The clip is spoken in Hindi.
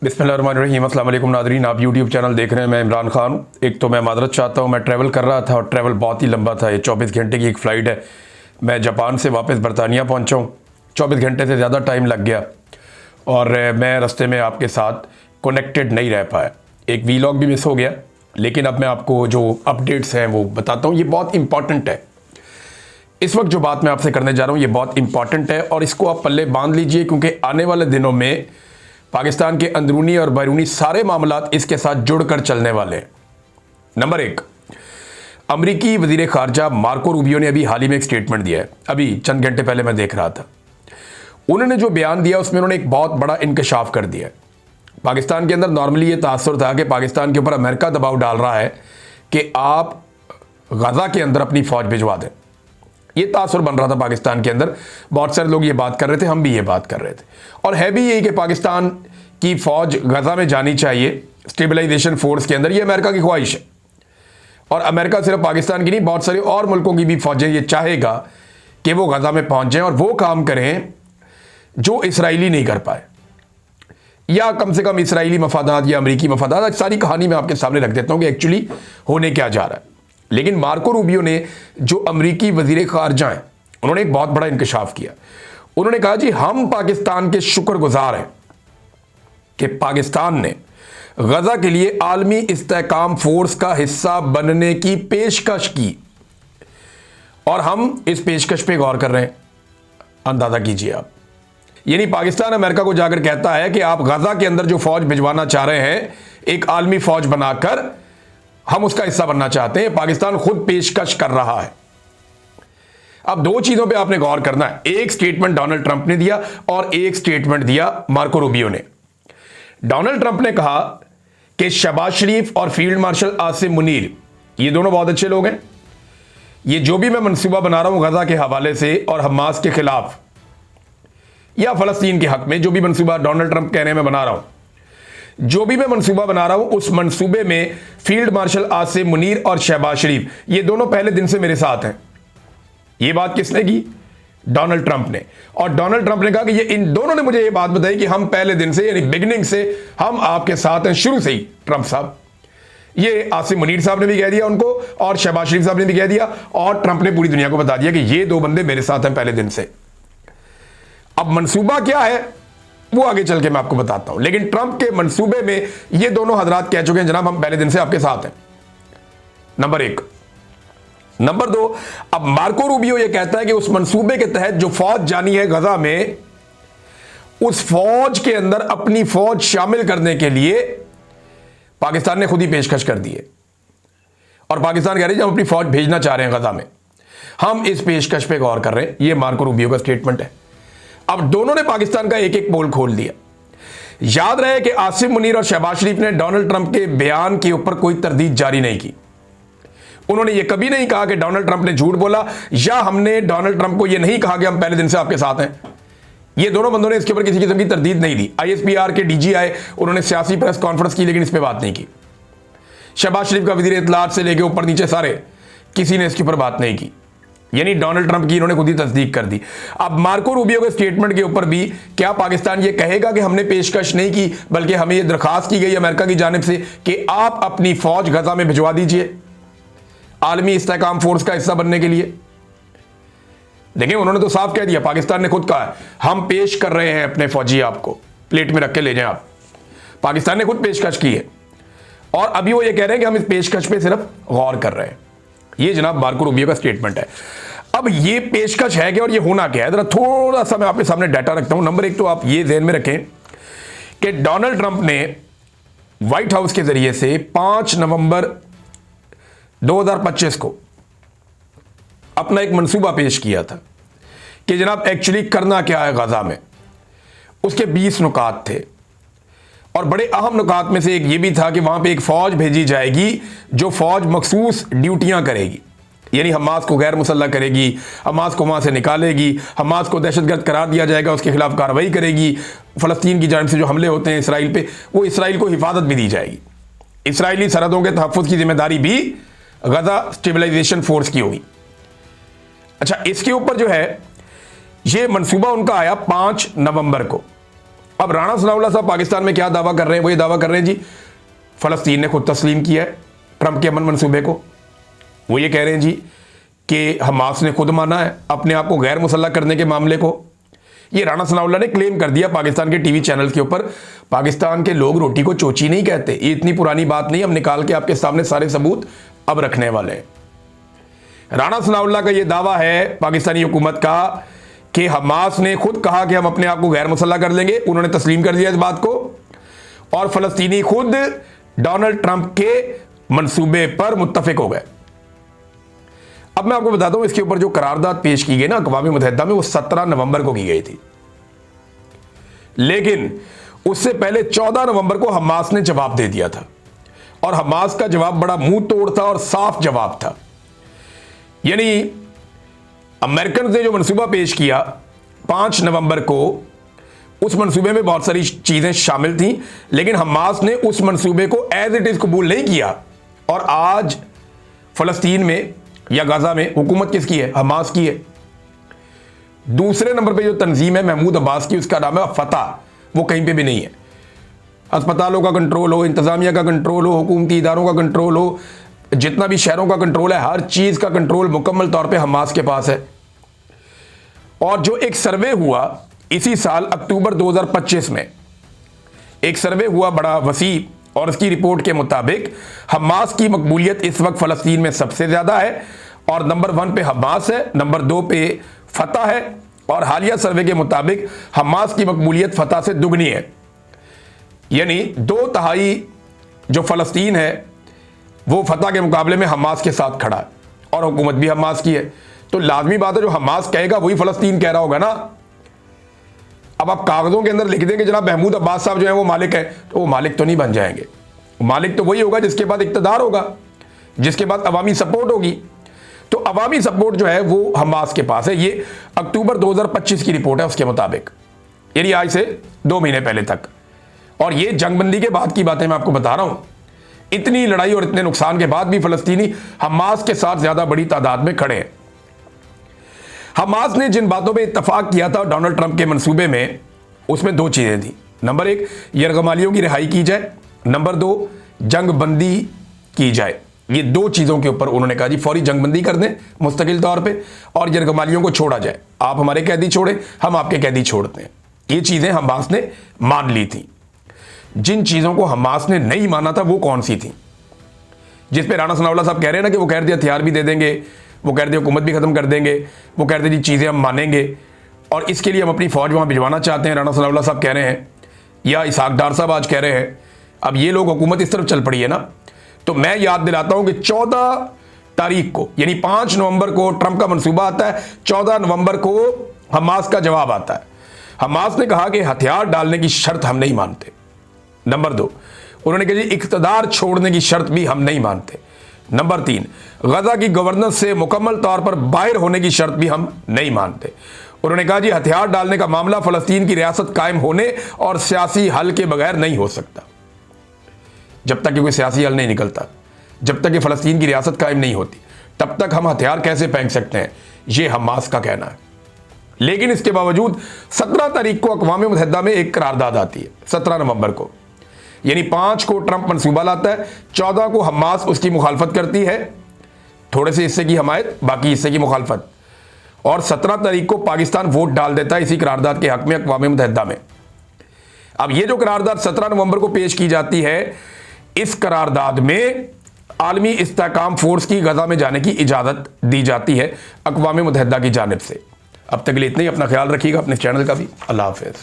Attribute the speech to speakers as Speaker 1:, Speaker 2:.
Speaker 1: बिस्मिल्लाहिर्रहमानिर्रहीम। अस्सलाम वालेकुम नादरीन, आप यूट्यूब चैनल देख रहे हैं। मैं इमरान खान। एक तो मैं मादरत चाहता हूँ, मैं ट्रैवल कर रहा था और ट्रैवल बहुत ही लंबा था। ये 24 घंटे की एक फ़्लाइट है। मैं जापान से वापस बरतानिया पहुँचा हूँ। 24 घंटे से ज़्यादा टाइम लग गया और मैं रास्ते में आपके साथ कनेक्टेड नहीं रह पाया। एक वीलॉग भी मिस हो गया, लेकिन अब मैं आपको जो अपडेट्स हैं वो बताता हूँ। ये बहुत इंपॉर्टेंट है। इस वक्त जो बात मैं आपसे करने जा रहा हूँ ये बहुत इंपॉर्टेंट है और इसको आप पल्ले बांध लीजिए, क्योंकि आने वाले दिनों में पाकिस्तान के अंदरूनी और बैरूनी सारे मामलात इसके साथ जुड़कर चलने वाले हैं। नंबर 1, अमरीकी वजीर खारजा मार्को रूबियो ने अभी हाल ही में एक स्टेटमेंट दिया है। अभी चंद घंटे पहले मैं देख रहा था। उन्होंने जो बयान दिया उसमें उन्होंने एक बहुत बड़ा इंकशाफ कर दिया है। पाकिस्तान के अंदर नॉर्मली ये तासुर था कि पाकिस्तान के ऊपर अमेरिका दबाव डाल रहा है कि आप गजा के अंदर अपनी फौज भिजवा दें। ये तासुर बन रहा था पाकिस्तान के अंदर। बहुत सारे लोग ये बात कर रहे थे, हम भी ये बात कर रहे थे। और है भी यही कि पाकिस्तान की फौज गजा में जानी चाहिए स्टेबलाइजेशन फोर्स के अंदर। ये अमेरिका की ख्वाहिश है और अमेरिका सिर्फ पाकिस्तान की नहीं, बहुत सारे और मुल्कों की भी फौजें ये चाहेगा कि वो गजा में पहुंच जाएं और वो काम करें जो इसराइली नहीं कर पाए, या कम से कम इसराइली मफादात या अमरीकी मफादात। सारी कहानी मैं आपके सामने रख देता हूं कि एक्चुअली होने क्या जा रहा है। लेकिन मार्को रूबियो ने, जो अमरीकी वजीर खारजा हैं, उन्होंने एक बहुत बड़ा इंकशाफ किया। उन्होंने कहा जी हम पाकिस्तान के शुक्रगुजार हैं कि पाकिस्तान ने गजा के लिए आलमी इस्तेहकाम फोर्स का हिस्सा बनने की पेशकश की और हम इस पेशकश पे गौर कर रहे हैं। अंदाजा कीजिए आप, यानी पाकिस्तान अमेरिका को जाकर कहता है कि आप गजा के अंदर जो फौज भिजवाना चाह रहे हैं एक आलमी फौज बनाकर, हम उसका हिस्सा बनना चाहते हैं। पाकिस्तान खुद पेशकश कर रहा है। अब दो चीजों पे आपने गौर करना है। एक स्टेटमेंट डोनाल्ड ट्रंप ने दिया और एक स्टेटमेंट दिया मार्को रूबियो ने। डोनाल्ड ट्रंप ने कहा कि शहबाज शरीफ और फील्ड मार्शल आसिम मुनीर, ये दोनों बहुत अच्छे लोग हैं। ये जो भी मैं मंसूबा बना रहा हूं गजा के हवाले से और हमास के खिलाफ या फलस्तीन के हक में, जो भी मंसूबा डोनाल्ड ट्रंप कह रहे हैं मैं बना रहा हूं, जो भी मैं मंसूबा बना रहा हूं उस मंसूबे में फील्ड मार्शल आसिम मुनीर और शहबाज शरीफ ये दोनों पहले दिन से मेरे साथ हैं। ये बात किसने की? डोनाल्ड ट्रंप ने। और डोनाल्ड ट्रंप ने कहा कि ये इन दोनों ने मुझे ये बात बताई कि हम पहले दिन से, यानी बिगिनिंग से हम आपके साथ हैं, शुरू से ही। ट्रंप साहब, ये आसिम मुनीर साहब ने भी कह दिया उनको और शहबाज शरीफ साहब ने भी कह दिया, और ट्रंप ने पूरी दुनिया को बता दिया कि ये दो बंदे मेरे साथ हैं पहले दिन से। अब मंसूबा क्या है वो आगे चल के मैं आपको बताता हूं, लेकिन ट्रंप के मंसूबे में ये दोनों हजरात कह चुके हैं जनाब हम पहले दिन से आपके साथ हैं। नंबर 1। नंबर 2, अब मार्को रूबियो ये कहता है कि उस मंसूबे के तहत जो फौज जानी है गजा में, उस फौज के अंदर अपनी फौज शामिल करने के लिए पाकिस्तान ने खुद ही पेशकश कर दी है। और पाकिस्तान कह रही है हम अपनी फौज भेजना चाह रहे हैं गजा में, हम इस पेशकश पे गौर कर रहे हैं। यह मार्को रूबियो का स्टेटमेंट है। अब दोनों ने पाकिस्तान का एक एक पोल खोल दिया। याद रहे कि आसिम मुनीर और शहबाज शरीफ ने डोनाल्ड ट्रंप के बयान के ऊपर कोई तरदीद जारी नहीं की। उन्होंने यह कभी नहीं कहा कि डोनाल्ड ट्रंप ने झूठ बोला, या हमने डोनाल्ड ट्रंप को यह नहीं कहा कि हम पहले दिन से आपके साथ हैं। ये दोनों बंदों ने इसके ऊपर किसी किस्म की तरदीद नहीं दी। ISPR के DG आए, उन्होंने सियासी प्रेस कॉन्फ्रेंस की, लेकिन इस पर बात नहीं की। शहबाज शरीफ का वजीर इत्तलात से लेकर ऊपर नीचे सारे, किसी ने इसके ऊपर बात नहीं की। यानी डोनाल्ड ट्रंप की इन्होंने खुद ही तस्दीक कर दी। अब मार्को रूबियो के स्टेटमेंट के ऊपर भी क्या पाकिस्तान ये कहेगा कि हमने पेशकश नहीं की, बल्कि हमें यह दरखास्त की गई अमेरिका की जानिब से कि आप अपनी फौज गजा में भिजवा दीजिए आलमी इस्तेहकाम फोर्स का हिस्सा बनने के लिए? देखिए, उन्होंने तो साफ कह दिया, पाकिस्तान ने खुद कहा हम पेश कर रहे हैं अपने फौजी, आपको प्लेट में रख के ले जाएं आप। पाकिस्तान ने खुद पेशकश की है और अभी वो ये कह रहे हैं कि हम इस पेशकश पे सिर्फ गौर कर रहे हैं। ये जनाब मार्को रूबियो का स्टेटमेंट है। अब ये पेशकश है क्या और ये होना क्या है, जरा थोड़ा सा मैं आपके सामने डाटा रखता हूं। नंबर 1 तो आप ये ध्यान में रखें कि डोनाल्ड ट्रंप ने व्हाइट हाउस के जरिए से 5 नवंबर 2025 को अपना एक मंसूबा पेश किया था कि जनाब एक्चुअली करना क्या है गजा में। उसके 20 नुकात थे और बड़े अहम नुकात में से एक ये भी था कि वहां पे एक फौज भेजी जाएगी जो फौज मखसूस ड्यूटियां करेगी, यानी हमास को गैर मुसल्लह करेगी, हमास को वहां से निकालेगी, हमास को दहशतगर्द करार दिया जाएगा, उसके खिलाफ कार्रवाई करेगी। फलस्तीन की जानिब से जो हमले होते हैं इसराइल पे, वो इसराइल को हिफाजत भी दी जाएगी। इसराइली सरहदों के तहफ़्फ़ुज़ की जिम्मेदारी भी गजा स्टेबलाइजेशन फोर्स की होगी। अच्छा, इसके ऊपर जो है ये मंसूबा उनका आया 5 नवंबर को। अब राणा सनाउल्लाह साहब पाकिस्तान में क्या दावा कर रहे हैं? वो ये दावा कर रहे हैं जी फ़लस्तीन ने खुद तस्लीम किया है ट्रंप के अमन मंसूबे को। वो ये कह रहे हैं जी कि हमास ने खुद माना है अपने आप को गैर मुसल्लह करने के मामले को। ये राणा सनाउल्लाह ने क्लेम कर दिया पाकिस्तान के टीवी चैनल के ऊपर। पाकिस्तान के लोग रोटी को चोची नहीं कहते, ये इतनी पुरानी बात नहीं, हम निकाल के आपके सामने सारे सबूत अब रखने वाले हैं। राणा सनाउल्लाह का ये दावा है पाकिस्तानी हुकूमत का कि हमास ने खुद कहा कि हम अपने आप को गैर मुसल्लह कर लेंगे, उन्होंने तस्लीम कर दिया इस बात को, और फलस्तीनी खुद डोनाल्ड ट्रंप के मंसूबे पर मुत्तफिक हो गए। अब मैं आपको बताता हूं इसके ऊपर जो करारदाद पेश की गई ना अक़वाम मुत्तहिदा में, वो 17 नवंबर को की गई थी, लेकिन उससे पहले 14 नवंबर को हमास ने जवाब दे दिया था, और हमास का जवाब बड़ा मुंह तोड़ था और साफ जवाब था। यानी अमेरिकन ने जो मंसूबा पेश किया 5 नवंबर को, उस मंसूबे में बहुत सारी चीजें शामिल थी, लेकिन हमास ने उस मंसूबे को एज इट इज कबूल नहीं किया। और आज फलस्तीन में या गाजा में हुकूमत किसकी है? हमास की है। दूसरे नंबर पे जो तंजीम है महमूद अब्बास की, उसका नाम है फतह, वो कहीं पे भी नहीं है। अस्पतालों का कंट्रोल हो, इंतजामिया का कंट्रोल हो, हुकूमती इदारों का कंट्रोल हो, जितना भी शहरों का कंट्रोल है, हर चीज का कंट्रोल मुकम्मल तौर पे हमास के पास है। और जो एक सर्वे हुआ इसी साल अक्टूबर 2025 में, एक सर्वे हुआ बड़ा वसी, और उसकी रिपोर्ट के मुताबिक हमास की मकबूलियत इस वक्त फलस्तीन में सबसे ज्यादा है, और नंबर 1 पे हमास है, नंबर 2 पे फतह है, और हालिया सर्वे के मुताबिक हमास की मकबूलियत फतह से दुगनी है। यानी 2/3 जो फलस्तीन है वो फतह के मुकाबले में हमास के साथ खड़ा है, और हुकूमत भी हमास की है। तो लाजमी बात है जो हमास कहेगा वही फलस्तीन कह रहा होगा ना। अब आप कागजों के अंदर लिख देंगे जनाब महमूद अब्बास साहब जो है वो मालिक है, तो वो मालिक तो नहीं बन जाएंगे। मालिक तो वही होगा जिसके बाद इक्तदार होगा, जिसके बाद अवामी सपोर्ट होगी। तो अवामी सपोर्ट जो है वो हमास के पास है। ये अक्टूबर 2025 की रिपोर्ट है उसके मुताबिक, यानी आज से 2 महीने पहले तक। और ये जंगबंदी के बाद की बातें मैं आपको बता रहा हूं। इतनी लड़ाई और इतने नुकसान के बाद भी फलस्तीनी हमास के साथ ज्यादा बड़ी तादाद में खड़े हैं। हमास ने जिन बातों पे इत्तफाक किया था डोनाल्ड ट्रंप के मंसूबे में, उसमें 2 चीजें थी। नंबर 1 यरगमालियों की रिहाई की जाए, नंबर 2 जंगबंदी की जाए। ये 2 चीजों के ऊपर उन्होंने कहा जी फौरी जंगबंदी कर दें मुस्तकिल तौर पे, और यरगमालियों को छोड़ा जाए। आप हमारे कैदी छोड़े, हम आपके कैदी छोड़ते हैं। ये चीजें हमास ने मान ली थी। जिन चीजों को हमास ने नहीं माना था वो कौन सी थी? जिस पे राणा सनाउल्लाह साहब कह रहे हैं ना कि वो कह रहे थे हथियार भी दे देंगे, वो कह रहे थे हुकूमत भी खत्म कर देंगे, वो कह रहे थे जी चीजें हम मानेंगे और इसके लिए हम अपनी फौज वहां भिजवाना चाहते हैं। राणा सनाउल्लाह साहब कह रहे हैं, या इसहाक डार साहब आज कह रहे हैं। अब ये लोग हुकूमत इस तरफ चल पड़ी है ना, तो मैं याद दिलाता हूं कि 14 तारीख को यानी 5 नवंबर को ट्रंप का मंसूबा आता है, 14 नवंबर को हमास का जवाब आता है। हमास ने कहा कि हथियार डालने की शर्त हम नहीं मानते। नंबर 2 उन्होंने कहा जी इख्तदार छोड़ने की शर्त भी हम नहीं मानते। नंबर 3 गजा की गवर्नेंस से मुकम्मल तौर पर बाहर होने की शर्त भी हम नहीं मानते। उन्होंने कहा जी हथियार डालने का मामला फलस्तीन की रियासत कायम होने और सियासी हल के बगैर नहीं हो सकता। जब तक कि कोई सियासी हल नहीं निकलता, जब तक कि फलस्तीन की रियासत कायम नहीं होती, तब तक हम हथियार कैसे फेंक सकते हैं, ये हमास का कहना है। लेकिन इसके बावजूद 17 तारीख को अक़वाम मुत्तहिदा में एक करारदाद आती है, 17 नवंबर को, यानी 5 को ट्रंप मंसूबा लाता है, 14 को हमास उसकी मुखालफत करती है, थोड़े से हिस्से की हमायत, बाकी हिस्से की मुखालफत, और 17 तारीख को पाकिस्तान वोट डाल देता है इसी करारदाद के हक में अक़वाम मुत्तहिदा में। अब ये जो करारदाद 17 नवंबर को पेश की जाती है, इस करारदाद में आलमी इस्तेहकाम फोर्स की गजा में जाने की इजाज़त दी जाती है अक़वाम मुत्तहिदा की जानिब से। अब तक के लिए इतना ही। अपना ख्याल रखिएगा, अपने चैनल का भी। अल्लाह हाफ़िज़।